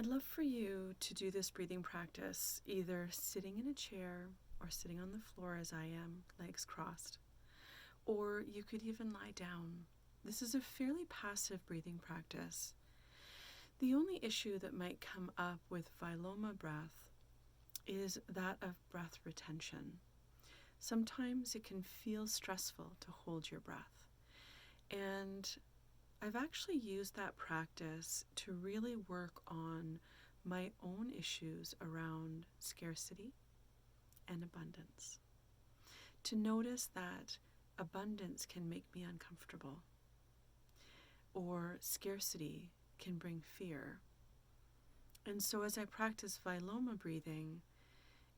I'd love for you to do this breathing practice either sitting in a chair or sitting on the floor as I am, legs crossed, or you could even lie down. This is a fairly passive breathing practice. The only issue that might come up with Viloma breath is that of breath retention. Sometimes it can feel stressful to hold your breath. And I've actually used that practice to really work on my own issues around scarcity and abundance. To notice that abundance can make me uncomfortable, or scarcity can bring fear. And so as I practice Viloma breathing,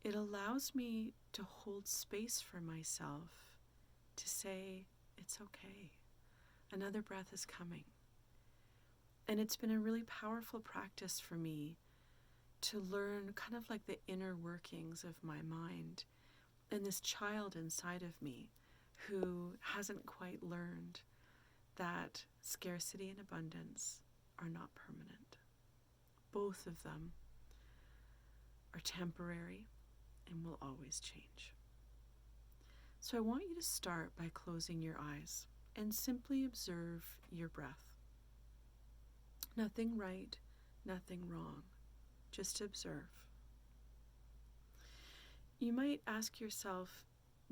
it allows me to hold space for myself to say, it's okay. Another breath is coming. And it's been a really powerful practice for me to learn kind of like the inner workings of my mind and this child inside of me who hasn't quite learned that scarcity and abundance are not permanent. Both of them are temporary and will always change. So I want you to start by closing your eyes and simply observe your breath. Nothing right, nothing wrong, just observe. You might ask yourself,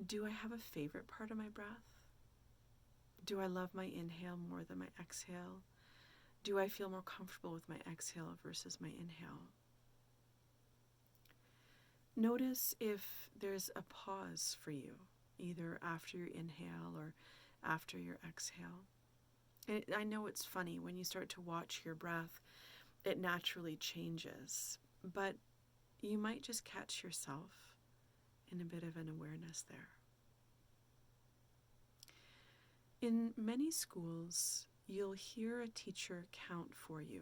do I have a favorite part of my breath? Do I love my inhale more than my exhale? Do I feel more comfortable with my exhale versus my inhale? Notice if there's a pause for you, either after your inhale or after your exhale. I know it's funny, when you start to watch your breath, it naturally changes, but you might just catch yourself in a bit of an awareness there. In many schools, you'll hear a teacher count for you.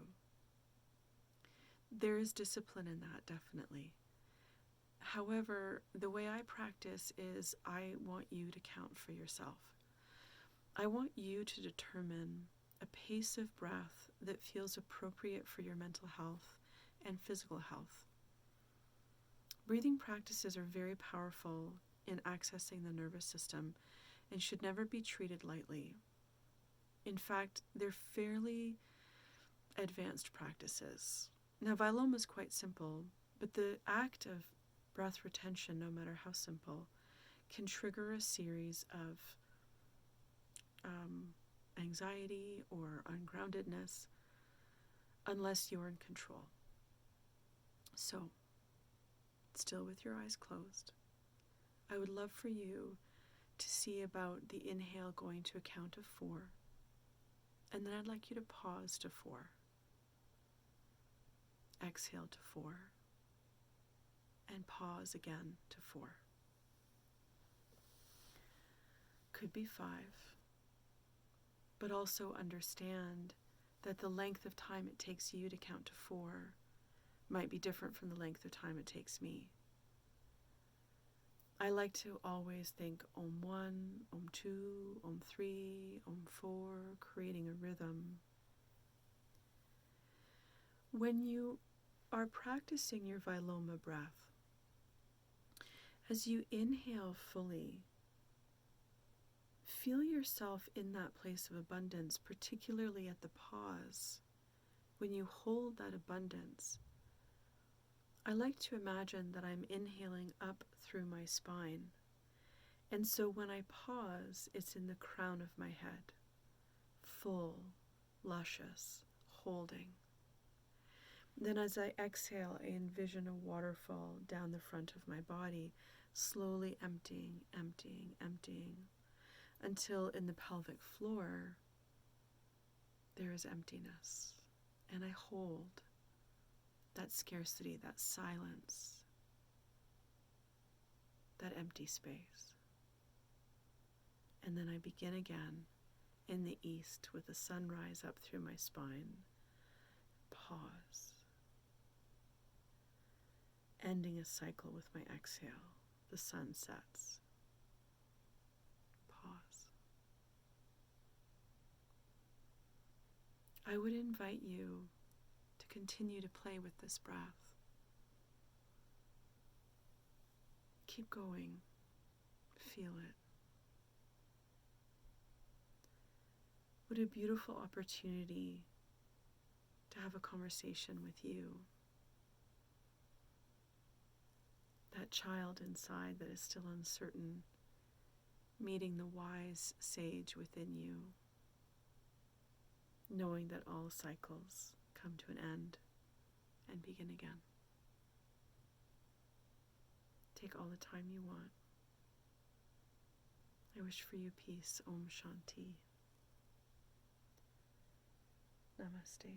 There is discipline in that, definitely. However, the way I practice is I want you to count for yourself. I want you to determine a pace of breath that feels appropriate for your mental health and physical health. Breathing practices are very powerful in accessing the nervous system and should never be treated lightly. In fact, they're fairly advanced practices. Now, Viloma is quite simple, but the act of breath retention, no matter how simple, can trigger a series of anxiety or ungroundedness unless you're in control. So, still with your eyes closed, I would love for you to see about the inhale going to a count of 4, and then I'd like you to pause to 4, exhale to 4, and pause again to 4. Could be 5, but also understand that the length of time it takes you to count to 4 might be different from the length of time it takes me. I like to always think Om 1, Om 2, Om 3, Om 4, creating a rhythm. When you are practicing your Viloma breath, as you inhale fully, feel yourself in that place of abundance, particularly at the pause. When you hold that abundance, I like to imagine that I'm inhaling up through my spine. And so when I pause, it's in the crown of my head, full, luscious, holding. Then as I exhale, I envision a waterfall down the front of my body, slowly emptying, emptying, emptying, until in the pelvic floor, there is emptiness. And I hold that scarcity, that silence, that empty space. And then I begin again in the east with the sunrise up through my spine. Pause. Ending a cycle with my exhale. The sun sets. Pause. I would invite you to continue to play with this breath. Keep going. Feel it. What a beautiful opportunity to have a conversation with you. That child inside that is still uncertain, meeting the wise sage within you, knowing that all cycles come to an end and begin again. Take all the time you want. I wish for you peace. Om Shanti. Namaste.